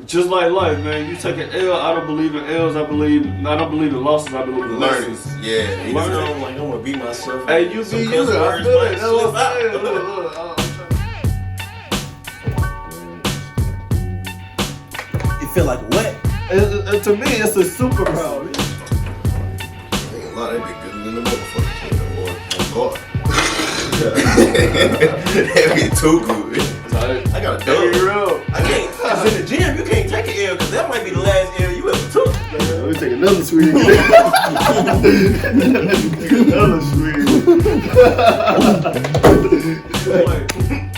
Just like life, man. You take an L. I don't believe in L's. I don't believe in losses. I believe in lessons. Yeah. Learning. Like, I'm gonna be myself. Hey, you be you. I feel it. That's what I'm saying. Look. You feel like what? To me, it's a superpower. A lot of that good in the motherfucker. Oh God. That be too good. I got a dub. I can't. Cause in the gym, you can't take an L, cause that might be the last L you ever took. Let me take another swing. Another swing.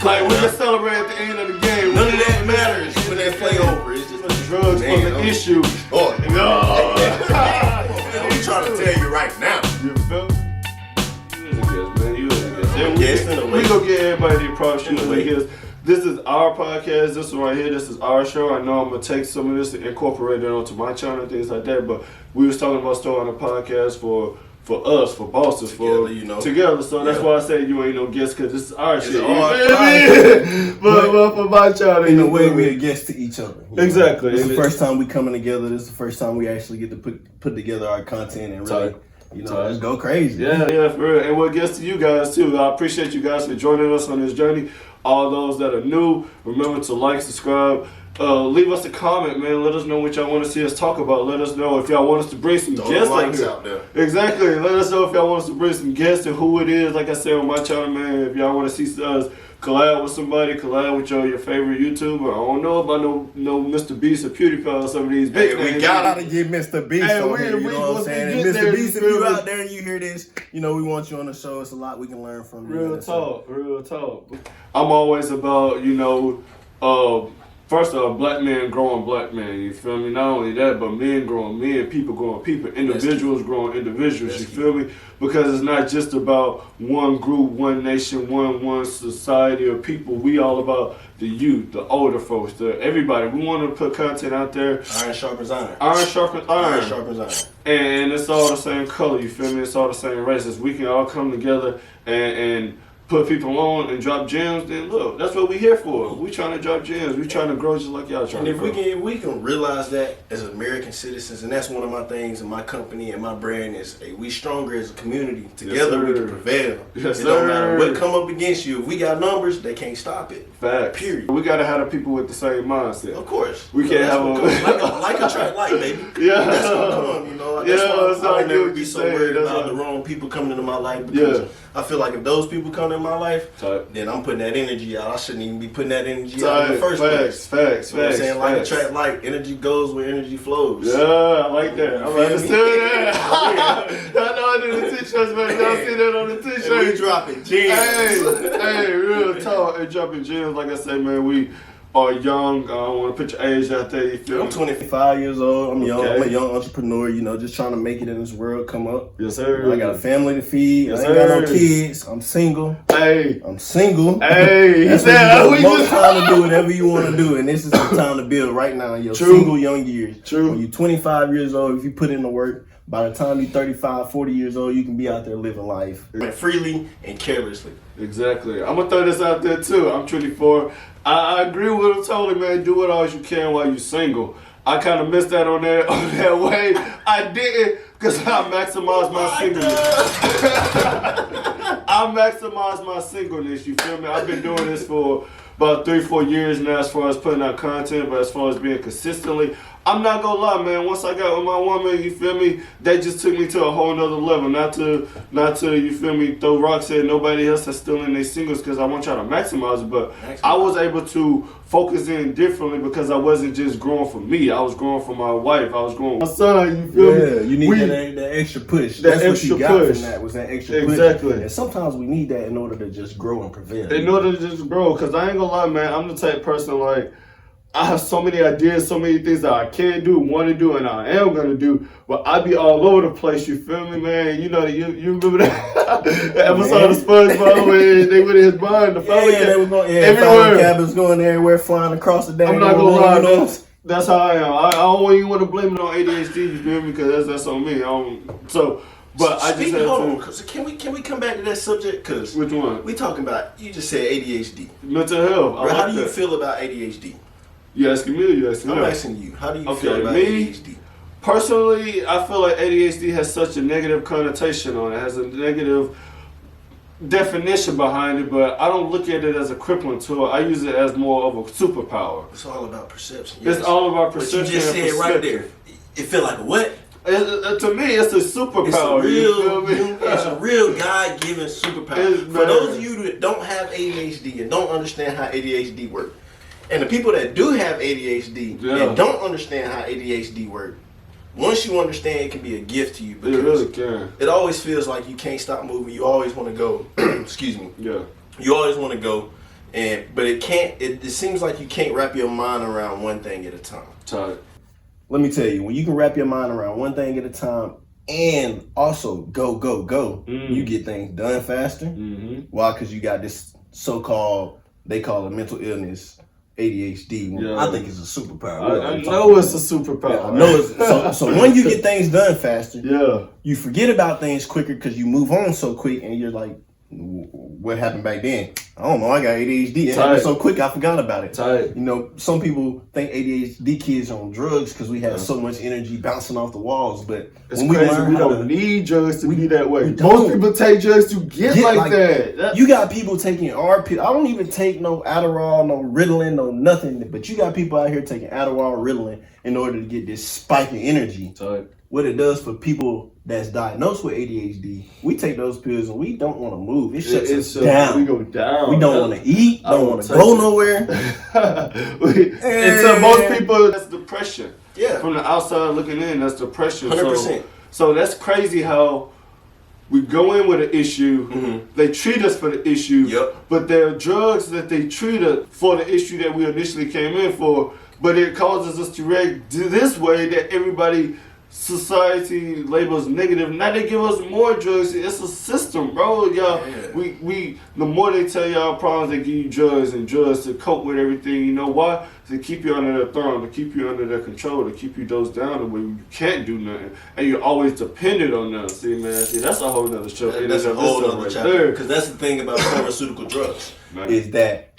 Like we can celebrate at the end of the game. None of that matters when that play over. It's just the drugs on the issue. Oh no! I'm trying to tell you right now. You feel me? You is a guest, man. You is a guest. We gonna get everybody to approach you as a guest. This is our podcast. This one right here. This is our show. I know I'm gonna take some of this and incorporate it onto my channel and things like that. But we was talking about starting a podcast for us, for bosses, together. So that's why I say you ain't no guest, because this is our shit. But for my channel, in a way, we're a guest to each other. Exactly. This is the first time we coming together. This is the first time we actually get to put together our content and really. Let's go crazy. Yeah, for real. And we're guests to you guys too. I appreciate you guys for joining us on this journey. All those that are new, remember to like, subscribe, leave us a comment, man. Let us know what y'all want to see us talk about. Let us know if y'all want us to bring some guests out there. Exactly. Let us know if y'all want us to bring some guests and who it is. Like I said on my channel, man, if y'all want to see us collab with somebody, collab with your favorite YouTuber. I don't know if I know Mr. Beast or PewDiePie or some of these big names. We gotta get Mr. Beast on here, you know what I'm saying? And Mr. Beast, if you out there and you hear this, we want you on the show. It's a lot we can learn from you. Real talk. I'm always about, first off, black man growing black man, you feel me? Not only that, but men growing men, people growing people, individuals growing individuals, you feel me? Because it's not just about one group, one nation, one society of people. We all about the youth, the older folks, everybody. We want to put content out there. Iron sharpens iron. Iron sharpens iron. Iron sharpens iron. And it's all the same color, you feel me? It's all the same races. We can all come together and put people on and drop gems. Then look, that's what we here for. We trying to drop gems. We trying to grow just like y'all trying to grow. And if we can realize that as American citizens, and that's one of my things in my company and my brand is, we stronger as a community. Together we can prevail. Yes, it don't matter what come up against you. If we got numbers, they can't stop it. Fact. Period. We gotta have the people with the same mindset. Of course. We can't have like attract like, baby. Yeah. That's gonna come, That's why I would never be so worried about the wrong people coming into my life, because I feel like if those people come in my life, then I'm putting that energy out. I shouldn't even be putting that energy out in the first place. Facts. You know what I'm saying? Like attract like, energy goes where energy flows. Yeah, I like that. I understood that. I know I did the t-shirts, man. Y'all see that on the t-shirt. And we dropping gems. Hey, real talk. And dropping gems. Like I said, man, we are young. I don't want to put your age out there. You feel I'm 25 years old. I'm young. I'm a young entrepreneur, just trying to make it in this world, come up. Yes, sir. I got a family to feed. Yes, I ain't got no kids. I'm single. Hey. I'm single. Hey. That's when you got most time to do whatever you want to do. And this is the time to build right now in your single young years. True. When you're 25 years old, if you put in the work, by the time you're 35, 40 years old, you can be out there living life. Freely and carelessly. Exactly. I'm going to throw this out there too. I'm 24. I agree with him totally, man. Do it all you can while you're single. I kind of missed that on that way. I didn't, because I maximized my singleness. I maximized my singleness, you feel me? I've been doing this for about 3-4 years now as far as putting out content, but as far as being consistently, I'm not gonna lie, man. Once I got with my woman, you feel me, that just took me to a whole nother level. Not to, you feel me, throw rocks at nobody else that's still in their singles, because I want y'all to maximize it. But I was able to focus in differently because I wasn't just growing for me. I was growing for my wife. I was growing for my son, you feel me? Yeah, you need that extra push. That's what extra you got push. from that, was that extra push. Exactly. And sometimes we need that in order to just grow and prevail. In order to just grow, because I ain't gonna lie, man, I'm the type of person, like, I have so many ideas, so many things that I can do, want to do, and I am going to do, but I be all over the place, you feel me, man? You remember that episode of SpongeBob where they went in his barn, the family they was going everywhere. Cabins going everywhere, flying across the damn. I'm not going to lie, man. That's how I am. I don't even want to blame it on ADHD, you feel me, because that's on me. But I just had to. Can we come back to that subject? Cause which one? We talking about, you just said ADHD. Mental health. Bro, how do you feel about ADHD? You asking me or you asking I'm him? asking you. How do you feel about me? ADHD? Personally, I feel like ADHD has such a negative connotation on it, has a negative definition behind it, but I don't look at it as a crippling tool. I use it as more of a superpower. It's all about perception. It's all about perception. But you just said right there. It feel like a what? To me, it's a superpower. It's a real God-given superpower. For those of you that don't have ADHD and don't understand how ADHD works, and the people that do have ADHD and don't understand how ADHD works, once you understand, it can be a gift to you. Because it really can. It always feels like you can't stop moving. You always want to go. Excuse me. Yeah. You always want to go, but it can't. It seems like you can't wrap your mind around one thing at a time. Tight. Let me tell you, when you can wrap your mind around one thing at a time and also go, you get things done faster. Mm-hmm. Why? Because you got this so-called, they call it mental illness, ADHD. Yeah. I think it's a superpower. I know it's a superpower. Yeah, I know it's, so when you get things done faster, you forget about things quicker because you move on so quick and you're like, what happened back then? I don't know. I got ADHD. It happened so quick, I forgot about it. Tight. You know, some people think ADHD kids are on drugs because we have so much energy bouncing off the walls. But it's crazy. We don't need drugs to be that way. Most people take drugs to get like that. You got people taking RP. I don't even take no Adderall, no Ritalin, no nothing. But you got people out here taking Adderall, Ritalin in order to get this spike in energy. Tight. What it does for people that's diagnosed with ADHD, we take those pills and we don't want to move. It shuts us down. We go down. We don't want to eat. Don't want to go nowhere. And to most people, that's depression. Yeah. From the outside looking in, that's depression. 100%. So that's crazy how we go in with an issue, they treat us for the issue, but there are drugs that they treat us for the issue that we initially came in for, but it causes us to react this way that everybody society labels negative. Now they give us more drugs. It's a system, bro. Y'all, we the more they tell y'all problems, they give you drugs and drugs to cope with everything. You know why? To keep you under their thumb, to keep you under their control, to keep you dosed down the way you can't do nothing, and you're always dependent on them. See, man, that's a whole nother show. That's a whole nother chapter. Because that's the thing about pharmaceutical drugs is that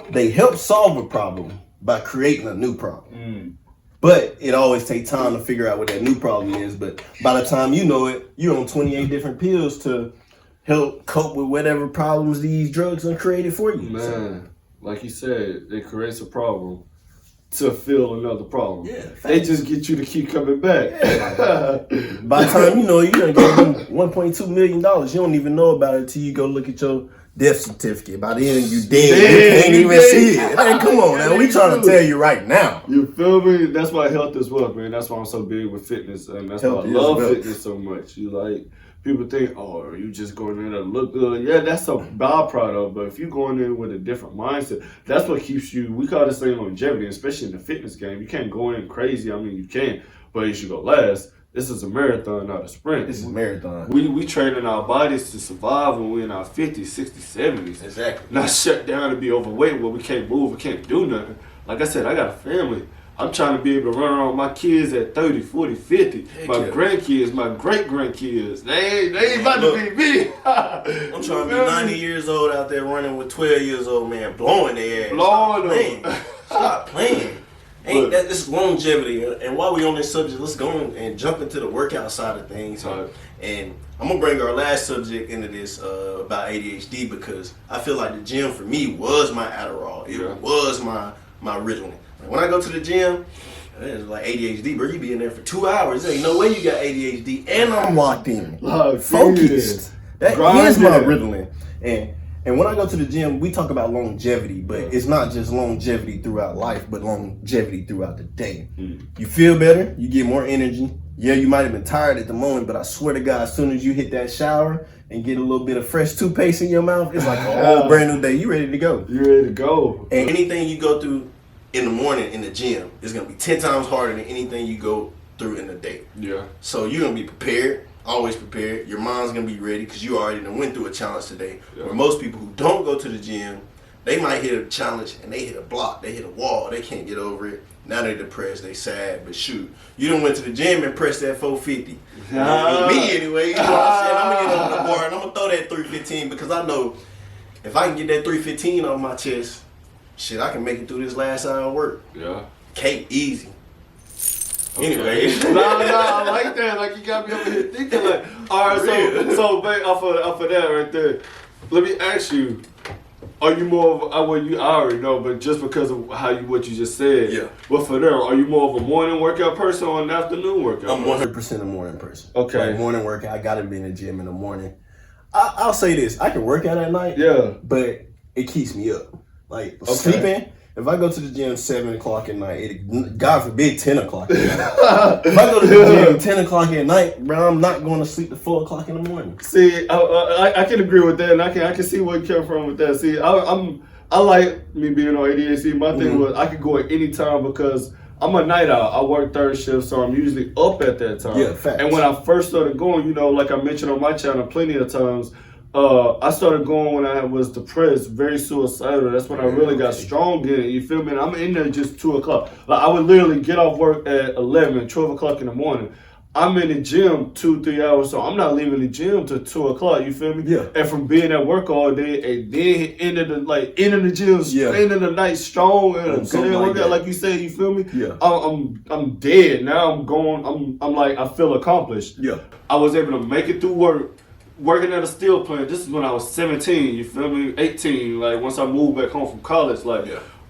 they help solve a problem by creating a new problem. But it always takes time to figure out what that new problem is. But by the time you know it, you're on 28 different pills to help cope with whatever problems these drugs are created for you. Man, like you said, it creates a problem to fill another problem. Yeah, they just get you to keep coming back. Yeah. By the time you know it, you're going to give them $1.2 million. You don't even know about it until you go look at your death certificate. By the end, you dead. You can't even see it. Hey, come on now. We trying to tell you right now. You feel me? That's why health is wealth, man. That's why I'm so big with fitness, and that's why I love fitness so much. You like, people think, oh, are you just going in to look good? Yeah, that's a byproduct. But if you're going in with a different mindset, that's what keeps you. We call this thing longevity, especially in the fitness game. You can't go in crazy. I mean, you can, but you should go last. This is a marathon, not a sprint. This is a marathon. We training our bodies to survive when we're in our 50s, 60s, 70s. Exactly. Not shut down and be overweight where we can't move, we can't do nothing. Like I said, I got a family. I'm trying to be able to run around with my kids at 30, 40, 50. My grandkids, my great-grandkids. They ain't about to be me. I'm trying to be 90 years old out there running with 12 years old, man, blowing their ass. Blowing them. Stop playing. Ain't that this longevity? And while we on this subject, let's go and jump into the workout side of things. And I'm gonna bring our last subject into this about ADHD because I feel like the gym for me was my Adderall. It was my Ritalin. Like when I go to the gym, it's like ADHD, bro. You be in there for 2 hours. There ain't no way you got ADHD. And I'm locked in, focused. That is my Ritalin. And when I go to the gym, we talk about longevity, but it's not just longevity throughout life, but longevity throughout the day. You feel better, you get more energy. Yeah, you might have been tired at the moment, but I swear to God, as soon as you hit that shower and get a little bit of fresh toothpaste in your mouth, it's like a whole brand new day. You ready to go. You ready to go. And anything you go through in the morning in the gym is going to be 10 times harder than anything you go through in the day. Yeah. So you're going to be prepared. Always prepared. Your mind's gonna be ready because you already done went through a challenge today. Where most people who don't go to the gym, they might hit a challenge and they hit a block, they hit a wall, they can't get over it. Now they're depressed, they sad, but shoot, you done went to the gym and pressed that 450. Me anyway, you know what I'm saying? I'm gonna get on the bar and I'm gonna throw that 315 because I know if I can get that 315 off my chest, shit, I can make it through this last hour of work. Yeah. Cake, easy. Okay. Anyway. I like that. Like, you got me over here thinking like, all right, so babe, off of that right there, let me ask you, are you more of, well, I already know, but just because of what you just said, yeah. But for them, are you more of a morning workout person or an afternoon workout? I'm 100% a morning person. Okay. Like morning workout, I gotta be in the gym in the morning. I'll say this, I can work out at night, yeah, but it keeps me up. Like okay. sleeping, if I go to the gym 7 o'clock at night, God forbid 10 o'clock at night. If I go to the gym 10 o'clock at night, bro, I'm not going to sleep till 4 o'clock in the morning. See, I can agree with that, and I can see where you came from with that. See, I like me being on ADHD. My thing was I could go at any time because I'm a night out. I work third shift, so I'm usually up at that time. Yeah, facts. And when I first started going, like I mentioned on my channel plenty of times, I started going when I was depressed, very suicidal. That's when I really got strong in it. You feel me? And I'm in there just 2 o'clock. Like I would literally get off work at 11, 12 o'clock in the morning. I'm in the gym 2-3 hours, so I'm not leaving the gym till 2 o'clock. You feel me? Yeah. And from being at work all day and then ending the gym, ending the night strong and like you said, you feel me? Yeah. I'm dead now. I'm like I feel accomplished. Yeah. I was able to make it through work. Working at a steel plant, this is when I was 17, you feel me? 18, like once I moved back home from college,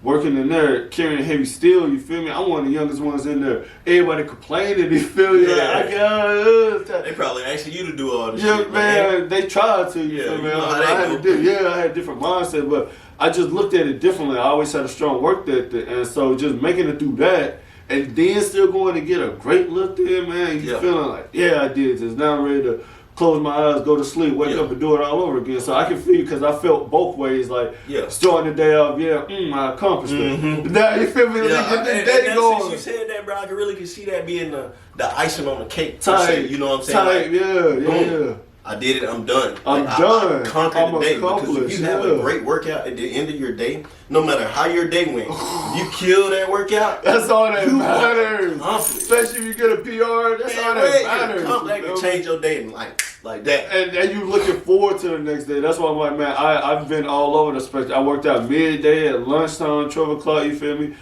working in there, carrying heavy steel, you feel me? I'm one of the youngest ones in there. Everybody complaining, you feel me? They probably asking you to do all this shit. Man, they tried to, you feel me? I had a different mindset, but I just looked at it differently. I always had a strong work ethic, and so just making it through that, and then still going to get a great lift in, man, you feeling like, I did this. Now I'm ready to close my eyes, go to sleep, wake up and do it all over again. So I can feel because I felt both ways, like starting the day off, I accomplished it. Now you feel me? Get the day going. Since you said that, bro, I can really see that being the icing on the cake. Tight, you know what I'm saying? Yeah. I did it. I'm done. I'm done. I conquered the day because if you have a great workout at the end of your day, no matter how your day went, you kill that workout. That's all that matters. Especially if you get a PR. That's all that matters. That can change your day like that. And you looking forward to the next day. That's why I'm like, man, I've been all over the spectrum. I worked out midday, at lunchtime, 12 o'clock. You feel me?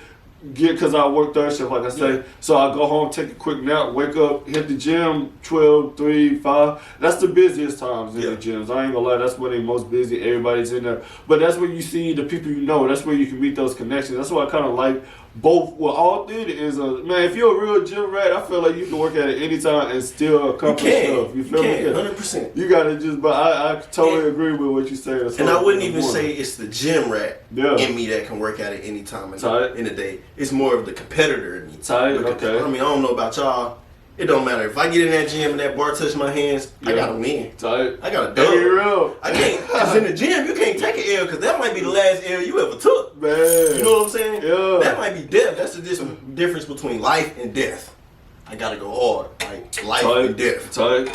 Because I work third shift, like I say. So I go home, take a quick nap, wake up, hit the gym, 12, 3, 5. That's the busiest times in the gyms. I ain't gonna lie, that's when they're most busy. Everybody's in there. But that's where you see the people you know. That's where you can meet those connections. That's why I kind of like both. Well, all three is man, if you're a real gym rat, I feel like you can work at it anytime and still accomplish stuff. You feel me? 100%. You gotta just, but I totally agree with what you say. And I wouldn't even say it's the gym rat in me that can work at it any time in the day. It's more of the competitor in me. Okay. I mean, I don't know about y'all. It don't matter. If I get in that gym and that bar touch my hands, I gotta win. I gotta dub. Real. I can't, because in the gym, you can't take an L because that might be the last L you ever took. Man. You know what I'm saying? Yeah. That might be death. That's the difference between life and death. I gotta go hard. Like life and death. Okay.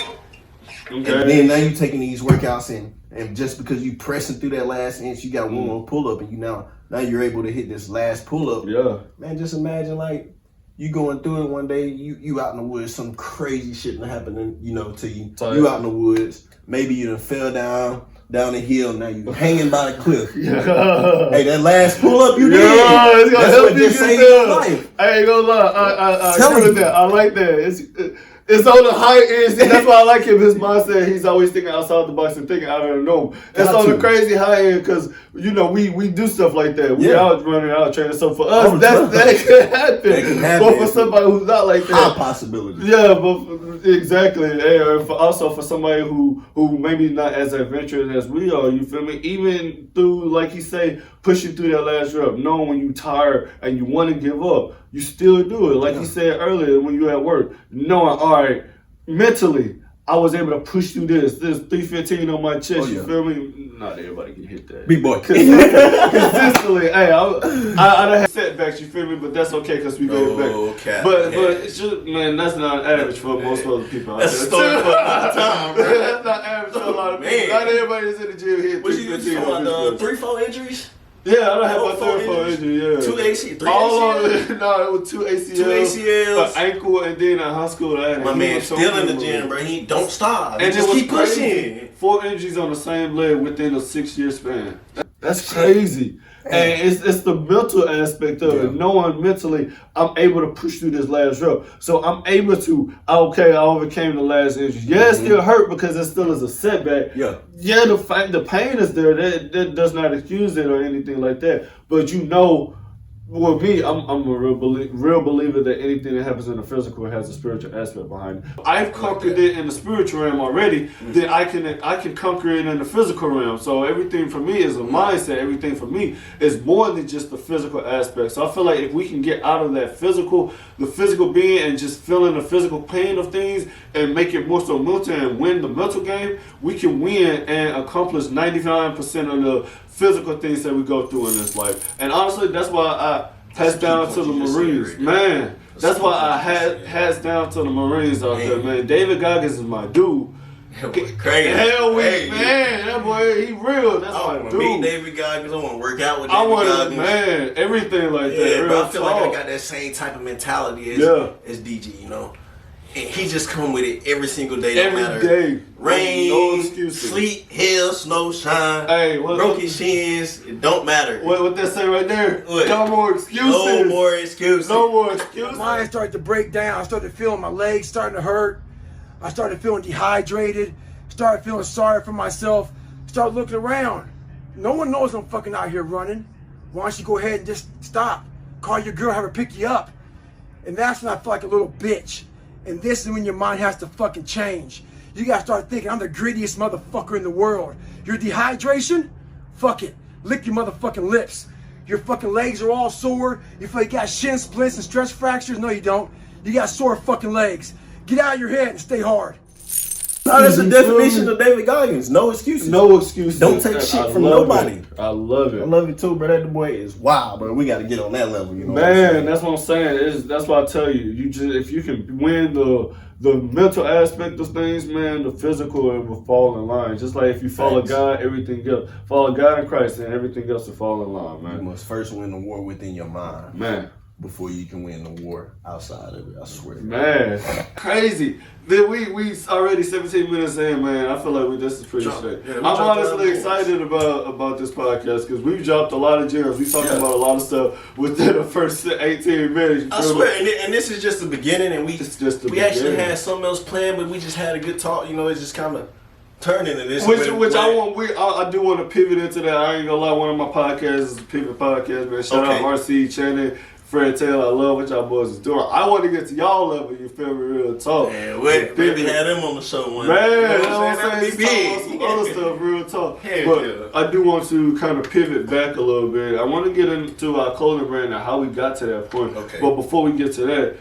And then now you taking these workouts and just because you pressing through that last inch, you got one more pull up, and you now you're able to hit this last pull up. Yeah. Man, just imagine like you going through it one day, you out in the woods, some crazy shit done happening, to you. You out in the woods, maybe you done fell down the hill, now you hanging by the cliff. Hey, that last pull up you did, it's gonna help you save your life. I ain't gonna lie, I agree with that. I like that. It's on the high end. See, that's why I like him. His mindset, he's always thinking outside the box and thinking out of the norm. It's on the crazy high end because, we do stuff like that. We out running, out training. So for us, that can happen. But for somebody who's not like that. High possibility. Yeah, but exactly. And also for somebody who maybe not as adventurous as we are, you feel me? Even through, like you say, pushing through that last rep, knowing when you're tired and you want to give up, you still do it. Like you said earlier when you were at work, knowing, all right, mentally, I was able to push through this 315 on my chest, you feel me? Not everybody can hit that. Big boy. Consistently, hey, I done had setbacks, you feel me? But that's okay because we made it back. But it's just, man, that's not average for most other people. That's a story for another time, bro. That's not average for a lot of people. Not everybody that's in the gym hit 315 on this. 3-4 injuries? Yeah, I don't have my 3-4 injury, 2 ACLs? 3 ACLs? No, it was 2 ACLs. 2 ACLs. An ankle, and then in high school, I had my man still in the gym, bro. He don't stop. And just keep pushing. 4 injuries on the same leg within a 6-year span. That's crazy. And it's the mental aspect of it. Knowing mentally, I'm able to push through this last rep. So I'm able to, I overcame the last injury. Yeah, it still hurt because it still is a setback. Yeah, the pain is there. That does not excuse it or anything like that. But you know, well, me, I'm a real believer that anything that happens in the physical has a spiritual aspect behind it. I've conquered it in the spiritual realm already. Then I can conquer it in the physical realm. So everything for me is a mindset. Everything for me is more than just the physical aspect. So I feel like if we can get out of that the physical being, and just feeling the physical pain of things, and make it more so mental and win the mental game, we can win and accomplish 99% of the physical things that we go through in this life. And honestly, that's why I pass down to the Marines. Man, that's why I hands down to the Marines out there, man. David Goggins is my dude. Crazy. Hell man, that boy, he real. That's my dude. I want to meet David Goggins. I want to work out with David Goggins. Man, everything like that. Yeah, but I feel like I got that same type of mentality as DG, you know. And he just come with it every single day. Every day. Rain, no excuses. Sleet, hail, snow, shine. Hey, broken shins. It don't matter. What that say right there? What? No more excuses. No more excuses. No more excuses. My mind started to break down. I started feeling my legs starting to hurt. I started feeling dehydrated. Started feeling sorry for myself. Started looking around. No one knows I'm fucking out here running. Why don't you go ahead and just stop? Call your girl, have her pick you up. And that's when I felt like a little bitch. And this is when your mind has to fucking change. You gotta start thinking, I'm the grittiest motherfucker in the world. Your dehydration? Fuck it. Lick your motherfucking lips. Your fucking legs are all sore. You feel like you got shin splints and stress fractures? No, you don't. You got sore fucking legs. Get out of your head and stay hard. No, that's the definition of David Goggins. No excuses. No excuses. Don't take shit from nobody. I love it. I love it too, bro. That boy is wild, bro. We got to get on that level. You know man, that's what I'm saying. That's why I tell you. You just, if you can win the mental aspect of things, man, the physical will fall in line. Just like if you follow God, everything else. Follow God in Christ, and everything else will fall in line, man. You must first win the war within your mind, man, before you can win the war outside of it. I swear. Man, crazy. Then we already 17 minutes in, man. I feel like this is pretty straight. Yeah, I'm honestly excited about this podcast because we've dropped a lot of gems. We talked about a lot of stuff within the first 18 minutes. I swear, and this is just the beginning, and we actually had something else planned, but we just had a good talk. You know, it's just kind of turned into this. Which I do want to pivot into that. I ain't gonna lie, one of my podcasts is a pivot podcast, man. Shout out RC Channing, Fred Taylor. I love what y'all boys is doing. I want to get to y'all level, you feel me, real talk. Man, maybe had them on the show one. Man, you know what I'm saying? Some other stuff, real talk. But I do want to kind of pivot back a little bit. I want to get into our clothing brand and how we got to that point. Okay. But before we get to that,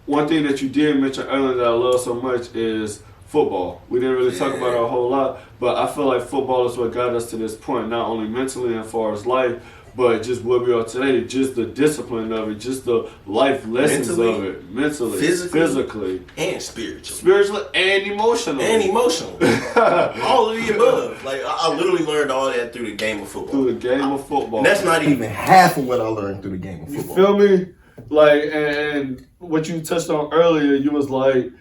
one thing that you did mention earlier that I love so much is football. We didn't really talk about it a whole lot, but I feel like football is what got us to this point, not only mentally and as far as life, but just where we are today, just the discipline of it, just the life lessons of it, mentally, physically, and spiritually. Spiritually and emotionally. All of the above. Like, I literally learned all that through the game of football. Through the game of football. And that's not even half of what I learned through the game of football. You feel me? Like, and what you touched on earlier, you was like,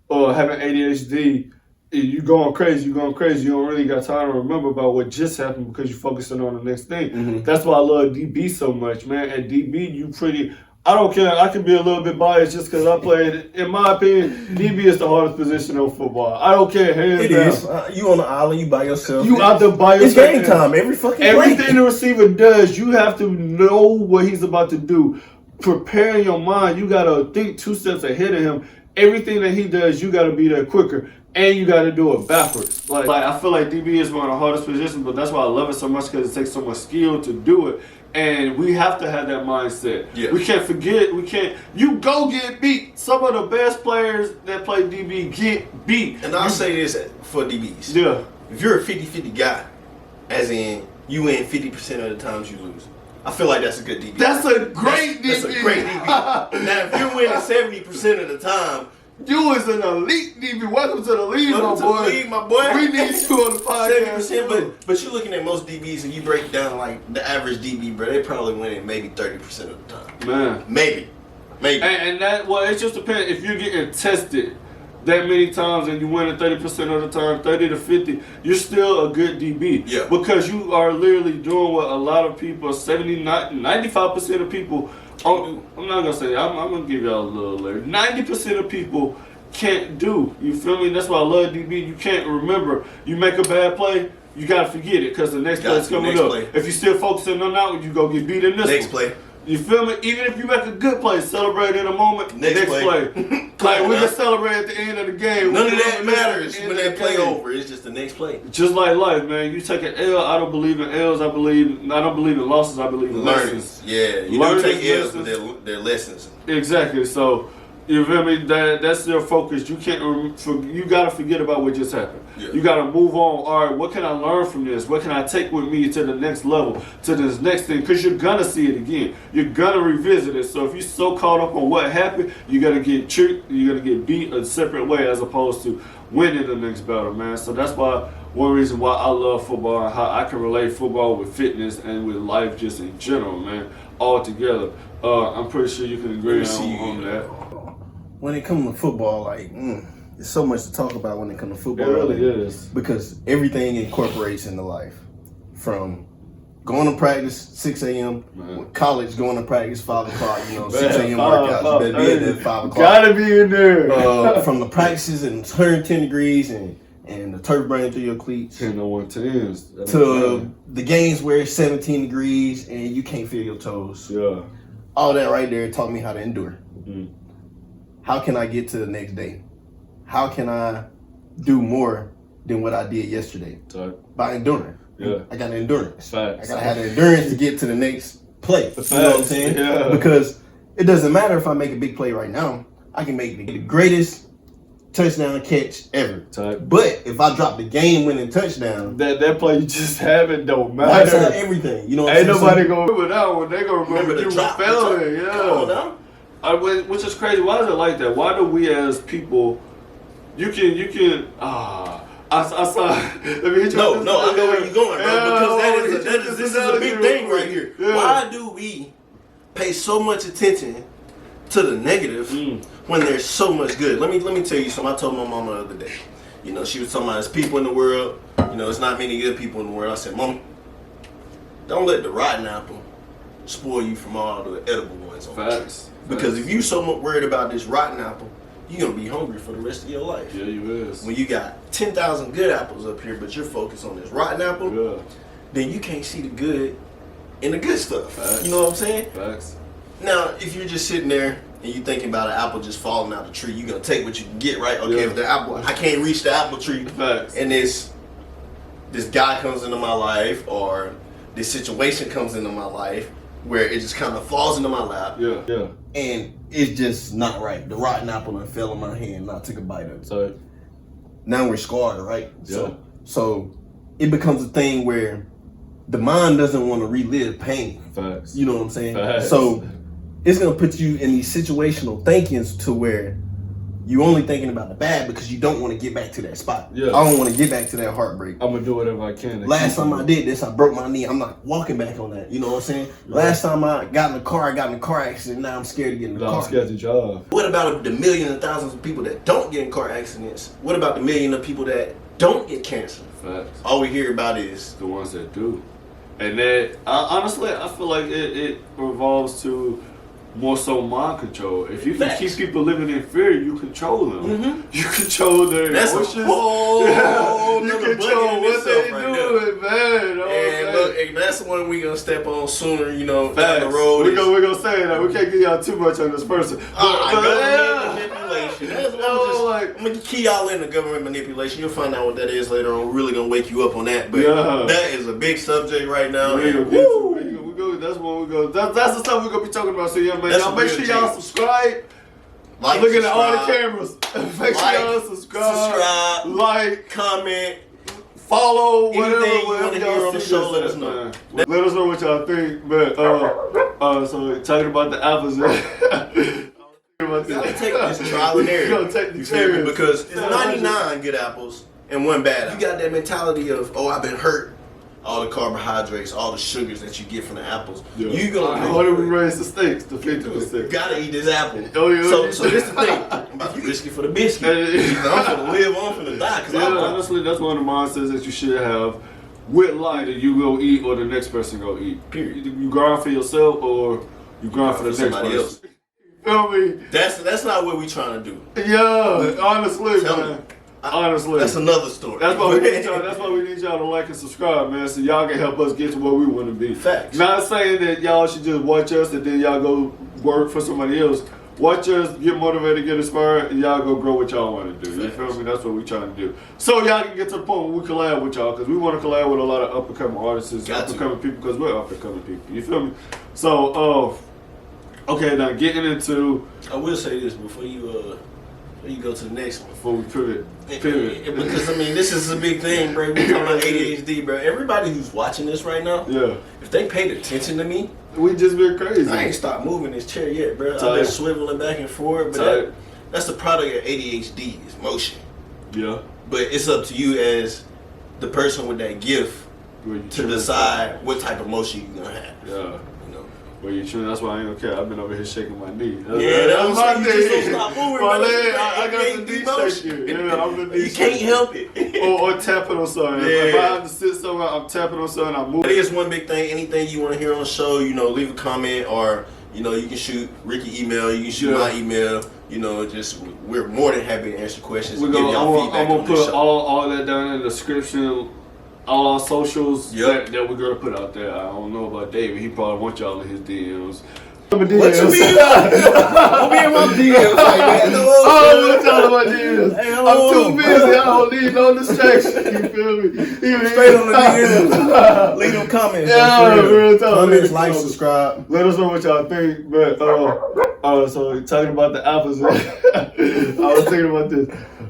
having ADHD, you going crazy. You don't really got time to remember about what just happened because you're focusing on the next thing. Mm-hmm. That's why I love DB so much, man. And DB, I don't care. I can be a little bit biased just because I played. In my opinion, DB is the hardest position in football. I don't care. Hands down. It is. You on the island, you by yourself. You out there by yourself. It's game time. Everything the receiver does, you have to know what he's about to do. Prepare your mind. You got to think 2 steps ahead of him. Everything that he does, you got to be there quicker. And you got to do it backwards. Like I feel like DB is one of the hardest positions, but that's why I love it so much because it takes so much skill to do it. And we have to have that mindset. Yeah. We can't forget. You go get beat. Some of the best players that play DB get beat. And I'll say this for DBs. Yeah. If you're a 50-50 guy, as in you win 50% of the times you lose, I feel like that's a good DB. That's a great DB. That's a great DB. Now, if you're winning 70% of the time, you is an elite DB. Welcome to the league, my boy. We need you on the podcast. 70%, but you're looking at most DBs and you break down like the average DB, bro. They probably winning maybe 30% of the time. Man, maybe. And that it just depends if you're getting tested that many times and you win it 30% of the time, 30 to 50, you're still a good DB. Yeah. Because you are literally doing what a lot of people, 95% of people, I'm not going to say, I'm going to give y'all a little alert. 90% of people can't do. You feel me? That's why I love DB. You can't remember. You make a bad play, you got to forget it because the next play is coming up. If you still focusing on that one, you go get beat in this Next one. play. You feel me? Even if you make a good play, celebrate in a moment. Next play. Like we can celebrate at the end of the game. None of that matters when that play over. It's just the next play. Just like life, man. You take an L. I don't believe in L's. I don't believe in losses. I believe in lessons. Yeah, you don't take L's, but they're lessons. Exactly. So you feel me? That's their focus. You can't. You gotta forget about what just happened. Yeah. You gotta move on. All right, what can I learn from this? What can I take with me to the next level, to this next thing? Because you're gonna see it again. You're gonna revisit it. So if you're so caught up on what happened, you're gonna get tricked. You're gonna get beat a separate way as opposed to winning the next battle, man. So that's why one reason why I love football and how I can relate football with fitness and with life just in general, man, all together. I'm pretty sure you can agree on that. When it comes to football, like, there's so much to talk about when it comes to football. It really is. Because everything incorporates into life. From going to practice 6 a.m., college going to practice 5 o'clock, 6 a.m. workouts. You better be in there at 5 o'clock. Gotta be in there. From the practices and 110 degrees and the turf burning through your cleats. 10 to 110s. To the games where it's 17 degrees and you can't feel your toes. Yeah. All that right there taught me how to endure. Mm-hmm. How can I get to the next day? How can I do more than what I did yesterday? By enduring. Yeah. I got endurance. Facts. I gotta have the endurance to get to the next play. Facts. You know what I'm saying? Yeah. Because it doesn't matter if I make a big play right now. I can make the greatest touchdown catch ever. But if I drop the game-winning touchdown, that play you just having don't matter. Wipes out everything. You know what I'm saying? Ain't nobody gonna remember that one. They gonna remember you failing. Yeah. Come on now. Which is crazy. Why is it like that? Why do we as people, I saw. Let me hit you. No, I know where you're going, bro. Because this is a big thing right here. Yeah. Why do we pay so much attention to the negative when there's so much good? Let me tell you something. I told my mama the other day. She was talking about there's people in the world. It's not many good people in the world. I said, Mama, don't let the rotten apple spoil you from all the edible ones. Facts. Because if you so much worried about this rotten apple, you're going to be hungry for the rest of your life. Yeah, you is. When you got 10,000 good apples up here, but you're focused on this rotten apple, then you can't see the good in the good stuff. Facts. You know what I'm saying? Facts. Now, if you're just sitting there and you're thinking about an apple just falling out the tree, you're going to take what you can get, right? Okay, if the apple, I can't reach the apple tree, Facts. and this guy comes into my life, or this situation comes into my life, where it just kind of falls into my lap. Yeah. And it's just not right. The rotten apple and fell in my hand and I took a bite of it. So now we're scarred, right? Yeah. So it becomes a thing where the mind doesn't want to relive pain. Facts. You know what I'm saying? Facts. So it's going to put you in these situational thinkings to where you only thinking about the bad because you don't want to get back to that spot. Yeah. I don't want to get back to that heartbreak. I'm gonna do whatever I can. Last time I did this, I broke my knee. I'm not walking back on that. You know what I'm saying? Yeah. Last time I got in the car, I got in a car accident. Now I'm scared to get in the car. I'm scared to drive. What about the millions and thousands of people that don't get in car accidents? What about the million of people that don't get cancer? Facts. All we hear about is the ones that do. And that, honestly, I feel like it revolves to more so mind control. If you can keep people living in fear, you control them. Mm-hmm. You control their emotions. You control what they doing, man. And look, and that's the one we gonna step on sooner, down Facts. the road. We're gonna say that. We can't get y'all too much on this person. Government manipulation. That's what I'm gonna key y'all into government manipulation. You'll find out what that is later on. We're really gonna wake you up on that. But that is a big subject right now. That's what we go. That's the stuff we're gonna be talking about. So yeah, man, y'all make sure y'all subscribe. Looking at all the cameras. Make sure y'all subscribe, like, comment, follow, whatever you want to hear on the show. Let us know. Let us know what y'all think. But so talking about the apples. You gotta take this trial and error. You gotta take the cherry because it's 99 good apples and 1 bad apple. You got that mentality of, I've been hurt. All the carbohydrates, all the sugars that you get from the apples. Yeah. You gonna how do we raise the stakes to 50%? You gotta eat this apple. Oh, yeah. So this is the thing. If you risk it for the biscuit. I'm finna live, I'm finna die. Cause honestly, that's one of the mindsets that you should have with life, that you go eat or the next person go eat. Period. You grind for yourself or you grind for the next person. Else. Feel me? That's not what we trying to do. Yeah, honestly, man. Honestly, that's another story. That's why we need y'all. That's why we need y'all to like and subscribe, man, so y'all can help us get to where we want to be. Facts. Not saying that y'all should just watch us and then y'all go work for somebody else. Watch us, get motivated, get inspired, and y'all go grow what y'all want to do. You feel me? That's what we trying to do. So y'all can get to the point where we collab with y'all, because we want to collab with a lot of up and coming artists, up and coming people, because we're up and coming people. You feel me? So, okay, now getting into. I will say this before you go to the next one. Before we pivot. Because I mean, this is a big thing, bro. We talking about ADHD, bro. Everybody who's watching this right now, if they paid attention to me, we just been crazy. I ain't stopped moving this chair yet, bro. I've been swiveling back and forth, but that's the product of ADHD is motion. Yeah. But it's up to you as the person with that gift to decide what type of motion you're gonna have. Yeah. Well, you true. That's why I ain't okay. I've been over here shaking my knee. That's my knee. You just don't stop moving, my leg, I got the knee shaking. Yeah, I'm the knee. You can't help it. or tapping on something. Yeah. If I have to sit somewhere, I'm tapping on something. I'm moving. That is one big thing. Anything you want to hear on the show, leave a comment, or you can shoot Ricky email. You can shoot my email. Just we're more than happy to answer questions. I'm gonna put all that down in the description. All our socials that we're gonna put out there. I don't know about David. He probably wants y'all in his DMs. What you mean? I'll be in my DMs like that. I don't want y'all in my DMs. I'm too busy. I don't need no distraction. You feel me? Straight on the DMs. Leave them comments. Comments, like, subscribe. Let us know what y'all think. But so talking about the apples, I was thinking about this.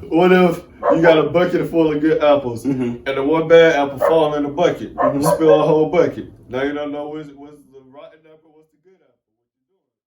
What if you got a bucket full of good apples, and the one bad apple fall in the bucket? You spill a whole bucket. Now you don't know what's